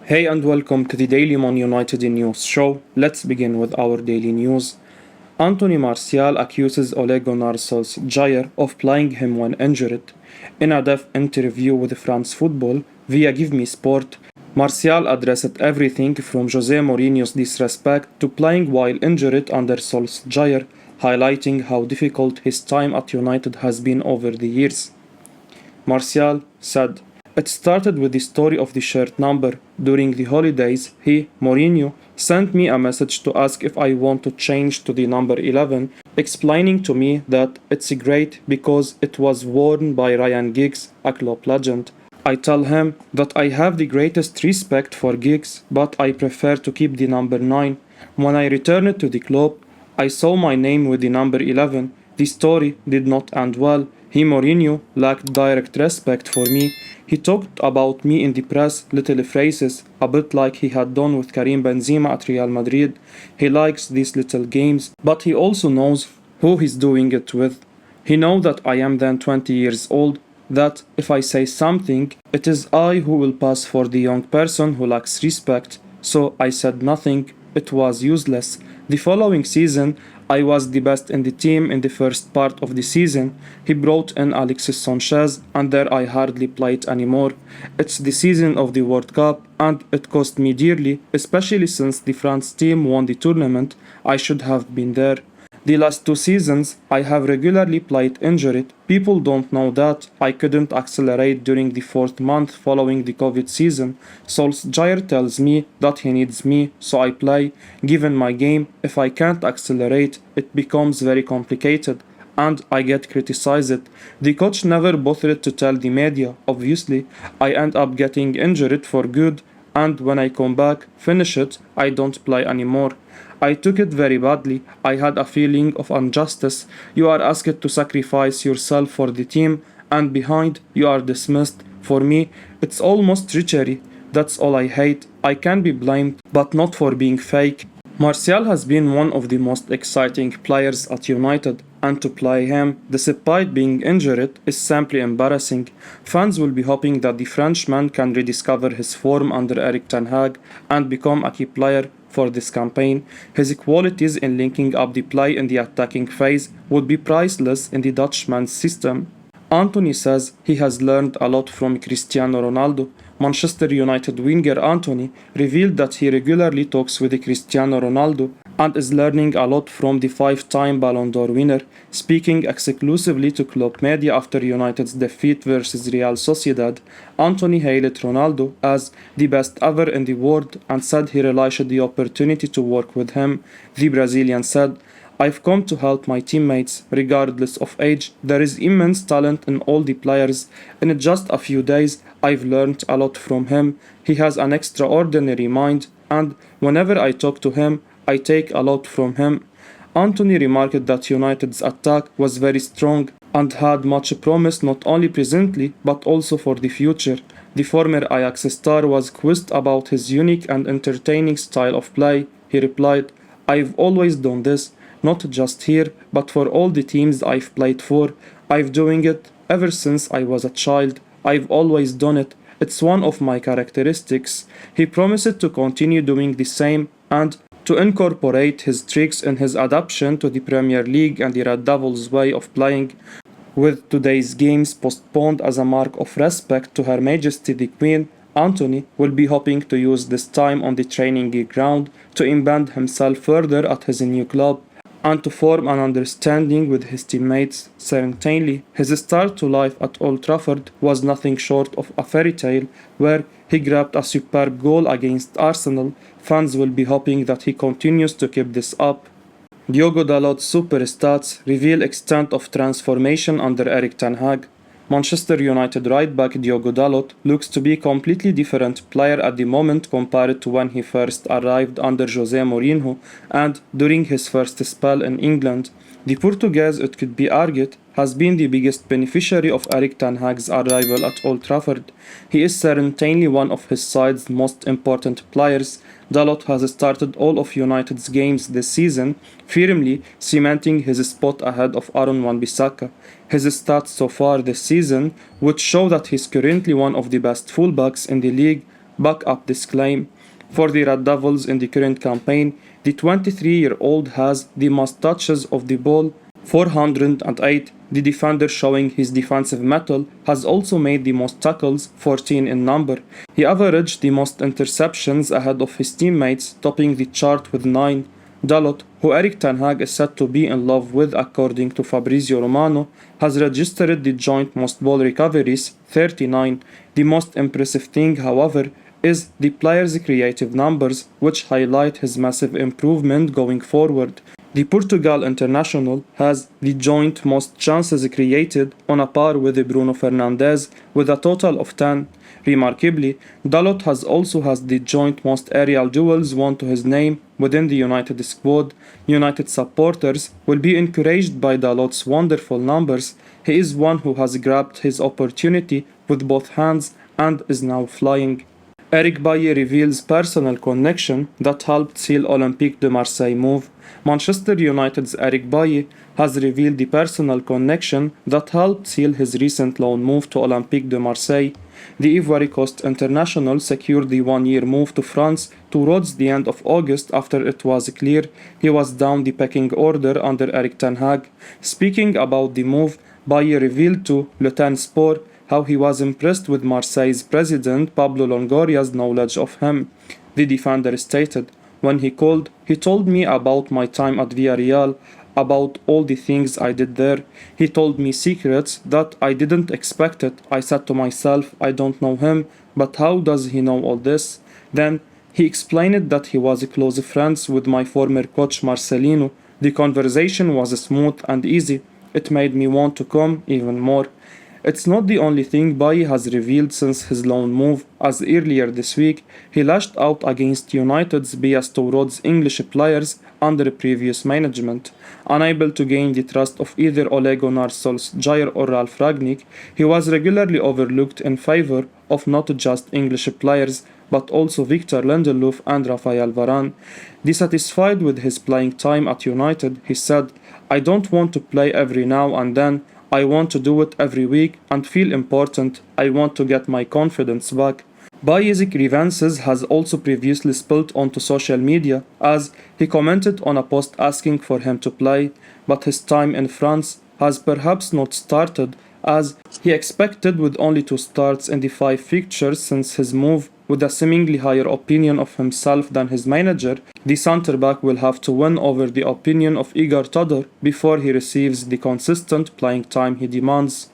Hey and welcome to the Daily Man United News show. Let's begin with our daily news. Anthony Martial accuses Ole Gunnar Solskjaer of playing him when injured. In a depth interview with France Football via Give Me Sport, Martial addressed everything from Jose Mourinho's disrespect to playing while injured under Solskjaer, highlighting how difficult his time at United has been over the years. Martial said, "It started with the story of the shirt number. During the holidays, Mourinho, sent me a message to ask if I want to change to the number 11, explaining to me that it's great because it was worn by Ryan Giggs, a club legend. I tell him that I have the greatest respect for Giggs, but I prefer to keep the number 9. When I returned to the club, I saw my name with the number 11. The story did not end well. Mourinho lacked direct respect for me. He talked about me in the press, little phrases, a bit like he had done with Karim Benzema at Real Madrid. He likes these little games, but he also knows who he's doing it with. He knows that I am then 20 years old, that if I say something, it is I who will pass for the young person who lacks respect. So I said nothing. It was useless. The following season, I was the best in the team in the first part of the season. He brought in Alexis Sanchez, and there I hardly played anymore. It's the season of the World Cup, and it cost me dearly, especially since the France team won the tournament. I should have been there. The last 2 seasons, I have regularly played injured. People don't know that. I couldn't accelerate during the 4th month following the COVID season. Solskjaer tells me that he needs me, so I play. Given my game, if I can't accelerate, it becomes very complicated, and I get criticized. The coach never bothered to tell the media. Obviously, I end up getting injured for good, and when I come back, finish it, I don't play anymore. I took it very badly. I had a feeling of injustice. You are asked to sacrifice yourself for the team, and behind you are dismissed. For me, it's almost treachery. That's all I hate. I can be blamed, but not for being fake. Martial has been one of the most exciting players at United, and to play him, despite being injured, is simply embarrassing. Fans will be hoping that the Frenchman can rediscover his form under Erik ten Hag and become a key player for this campaign. His qualities in linking up the play in the attacking phase would be priceless in the Dutchman's system. Antony says he has learned a lot from Cristiano Ronaldo. Manchester United winger Antony revealed that he regularly talks with Cristiano Ronaldo and is learning a lot from the 5-time Ballon d'Or winner. Speaking exclusively to club media after United's defeat versus Real Sociedad, Antony hailed Ronaldo as the best ever in the world and said he relished the opportunity to work with him. The Brazilian said, "I've come to help my teammates, regardless of age. There is immense talent in all the players. In just a few days, I've learned a lot from him. He has an extraordinary mind, and whenever I talk to him, I take a lot from him." Antony remarked that United's attack was very strong and had much promise not only presently but also for the future. The former Ajax star was quizzed about his unique and entertaining style of play. He replied, "I've always done this. Not just here, but for all the teams I've played for. I've doing it ever since I was a child. I've always done it. It's one of my characteristics." He promised to continue doing the same and to incorporate his tricks in his adaptation to the Premier League and the Red Devils' way of playing. With today's games postponed as a mark of respect to Her Majesty the Queen, Antony will be hoping to use this time on the training ground to embed himself further at his new club and to form an understanding with his teammates. Certainly, his start to life at Old Trafford was nothing short of a fairy tale, where he grabbed a superb goal against Arsenal. Fans will be hoping that he continues to keep this up. Diogo Dalot's super stats reveal extent of transformation under Erik ten Hag. Manchester United right-back Diogo Dalot looks to be a completely different player at the moment compared to when he first arrived under Jose Mourinho and during his first spell in England. The Portuguese, it could be argued, has been the biggest beneficiary of Erik ten Hag's arrival at Old Trafford. He is certainly one of his side's most important players. Dalot has started all of United's games this season, firmly cementing his spot ahead of Aaron Wan-Bissaka. His stats so far this season would show that he's currently one of the best fullbacks in the league back up this claim. For the Red Devils in the current campaign, the 23-year-old has the most touches of the ball, 408. The defender, showing his defensive mettle, has also made the most tackles, 14 in number. He averaged the most interceptions ahead of his teammates, topping the chart with 9. Dalot, who Erik ten Hag is said to be in love with according to Fabrizio Romano, has registered the joint most ball recoveries, 39. The most impressive thing, however, is the player's creative numbers, which highlight his massive improvement going forward. The Portugal international has the joint most chances created, on a par with Bruno Fernandes with a total of 10. Remarkably, Dalot also has the joint most aerial duels won to his name within the United squad. United supporters will be encouraged by Dalot's wonderful numbers. He is one who has grabbed his opportunity with both hands and is now flying. Eric Bailly reveals personal connection that helped seal Olympique de Marseille move. Manchester United's Eric Bailly has revealed the personal connection that helped seal his recent loan move to Olympique de Marseille. The Ivory Coast international secured the one-year move to France towards the end of August after it was clear he was down the pecking order under Erik ten Hag. Speaking about the move, Bailly revealed to Le Temps Sport how he was impressed with Marseille's president Pablo Longoria's knowledge of him. The defender stated, "When he called, he told me about my time at Villarreal, about all the things I did there. He told me secrets that I didn't expect it. I said to myself, I don't know him, but how does he know all this?" Then he explained that he was close friends with my former coach Marcelino. The conversation was smooth and easy. It made me want to come even more. It's not the only thing Bailly has revealed since his loan move, as earlier this week he lashed out against United's bias towards English players under previous management. Unable to gain the trust of either Ole Gunnar Solskjaer or Ralf Rangnick, he was regularly overlooked in favor of not just English players but also Victor Lindelof and Raphael Varane. Dissatisfied with his playing time at United, he said, "I don't want to play every now and then. I want to do it every week and feel important. I want to get my confidence back." Bailly's grievances has also previously spilled onto social media, as he commented on a post asking for him to play, but his time in France has perhaps not started, as he expected with only 2 starts in the 5 fixtures since his move. With a seemingly higher opinion of himself than his manager, the centre-back will have to win over the opinion of Igor Tudor before he receives the consistent playing time he demands.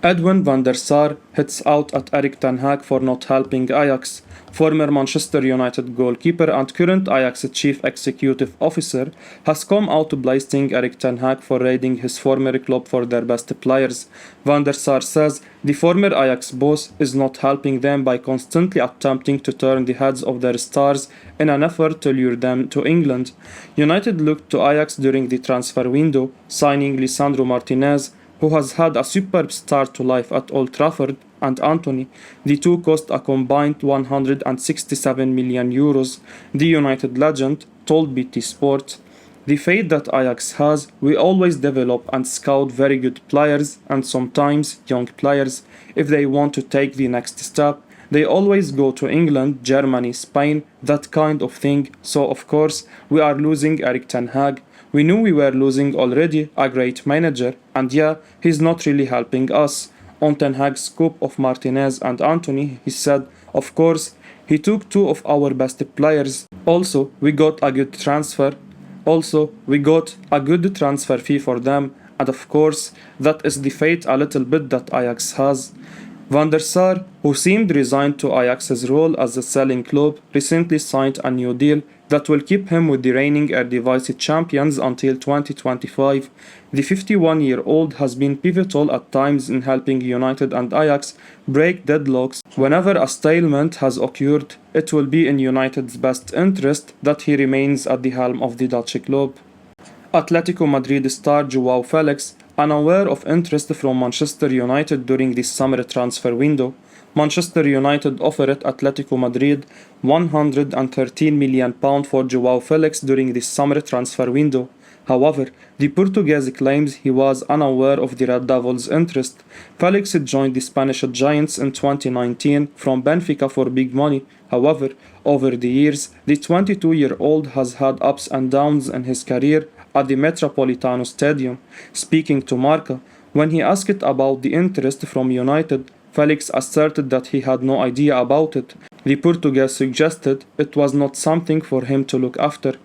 Edwin van der Sar hits out at Erik ten Hag for not helping Ajax. Former Manchester United goalkeeper and current Ajax chief executive officer has come out blasting Erik ten Hag for raiding his former club for their best players. Van der Sar says the former Ajax boss is not helping them by constantly attempting to turn the heads of their stars in an effort to lure them to England. United looked to Ajax during the transfer window, signing Lisandro Martinez, who has had a superb start to life at Old Trafford, and Antony. The two cost a combined €167 million, the United legend told BT Sport. "The faith that Ajax has, we always develop and scout very good players and sometimes young players. If they want to take the next step, they always go to England, Germany, Spain, that kind of thing. So of course, we are losing Erik ten Hag. We knew we were losing already a great manager, and yeah, he's not really helping us." On Ten Hag's scoop of Martinez and Antony, he said, "Of course, he took 2 of our best players. Also, we got a good transfer fee for them, and of course, that is the fate a little bit that Ajax has." Van der Sar, who seemed resigned to Ajax's role as a selling club, recently signed a new deal that will keep him with the reigning Eredivisie champions until 2025. The 51-year-old has been pivotal at times in helping United and Ajax break deadlocks. Whenever a stalemate has occurred, it will be in United's best interest that he remains at the helm of the Dutch club. Atletico Madrid star Joao Felix, unaware of interest from Manchester United during this summer transfer window, Manchester United offered Atletico Madrid £113 million for Joao Felix during this summer transfer window. However, the Portuguese claims he was unaware of the Red Devils' interest. Felix joined the Spanish Giants in 2019 from Benfica for big money. However, over the years, the 22-year-old has had ups and downs in his career at the Metropolitano Stadium. Speaking to Marca, when he asked about the interest from United, Felix asserted that he had no idea about it. The Portuguese suggested it was not something for him to look after.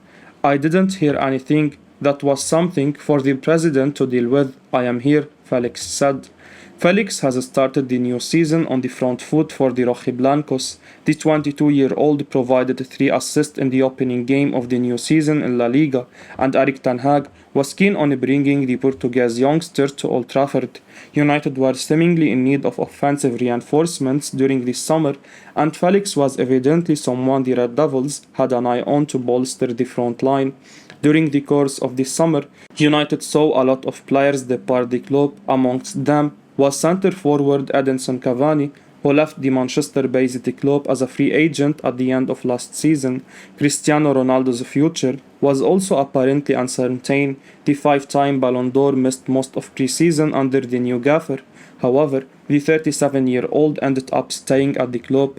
I didn't hear anything. That was something for the president to deal with. I am here, Felix said. Felix has started the new season on the front foot for the Rojiblancos. The 22-year-old provided 3 assists in the opening game of the new season in La Liga, and Erik ten Hag was keen on bringing the Portuguese youngster to Old Trafford. United were seemingly in need of offensive reinforcements during this summer, and Felix was evidently someone the Red Devils had an eye on to bolster the front line. During the course of the summer, United saw a lot of players depart the club. Amongst them was centre forward Edinson Cavani, who left the Manchester-based club as a free agent at the end of last season. Cristiano Ronaldo's future was also apparently uncertain. The 5-time Ballon d'Or missed most of pre-season under the new gaffer. However, the 37-year-old ended up staying at the club.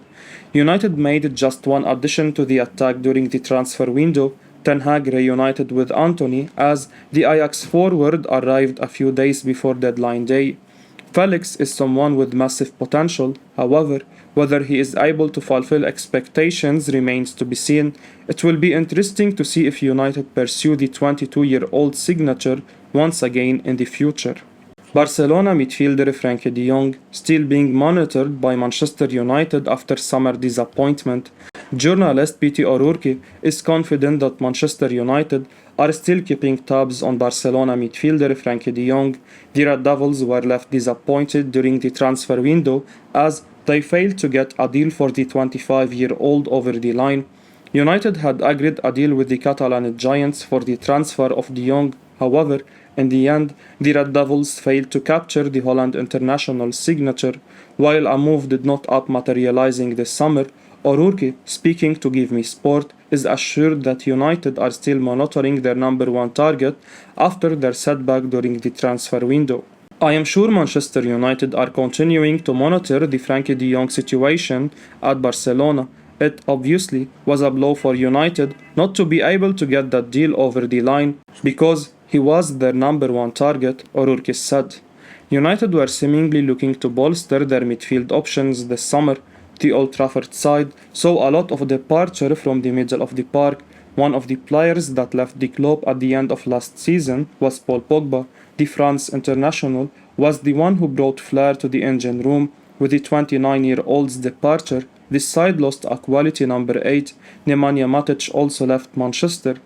United made just one addition to the attack during the transfer window. Ten Hag reunited with Antony as the Ajax forward arrived a few days before deadline day. Felix is someone with massive potential. However, whether he is able to fulfill expectations remains to be seen. It will be interesting to see if United pursue the 22-year-old signature once again in the future. Barcelona midfielder Frenkie de Jong still being monitored by Manchester United after summer disappointment. Journalist Pete O'Rourke is confident that Manchester United are still keeping tabs on Barcelona midfielder Frenkie de Jong. The Red Devils were left disappointed during the transfer window as they failed to get a deal for the 25-year-old over the line. United had agreed a deal with the Catalan Giants for the transfer of de Jong. However, in the end, the Red Devils failed to capture the Holland international signature. While a move did not up materializing this summer, O'Rourke, speaking to Give Me Sport, is assured that United are still monitoring their number one target after their setback during the transfer window. I am sure Manchester United are continuing to monitor the Frenkie de Jong situation at Barcelona. It obviously was a blow for United not to be able to get that deal over the line because he was their number one target, O'Rourke said. United were seemingly looking to bolster their midfield options this summer. The Old Trafford side saw a lot of departure from the middle of the park. One of the players that left the club at the end of last season was Paul Pogba. The France international was the one who brought flair to the engine room. With the 29-year-old's departure, the side lost a quality number 8. Nemanja Matic also left Manchester.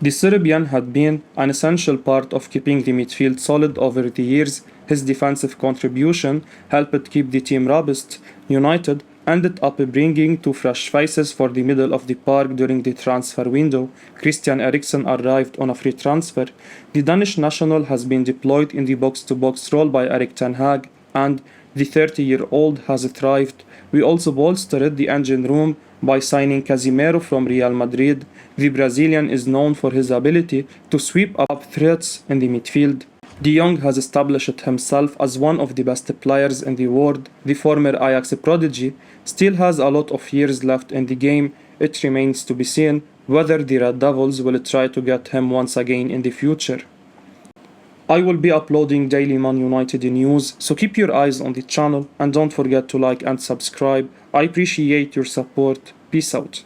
The Serbian had been an essential part of keeping the midfield solid over the years. His defensive contribution helped keep the team robust. United ended up bringing 2 fresh faces for the middle of the park during the transfer window. Christian Eriksen arrived on a free transfer. The Danish national has been deployed in the box-to-box role by Erik ten Hag, and the 30-year-old has thrived. We also bolstered the engine room by signing Casemiro from Real Madrid. The Brazilian is known for his ability to sweep up threats in the midfield. De Jong has established himself as one of the best players in the world. The former Ajax prodigy still has a lot of years left in the game. It remains to be seen whether the Red Devils will try to get him once again in the future. I will be uploading daily Man United news, so keep your eyes on the channel and don't forget to like and subscribe. I appreciate your support. Peace out.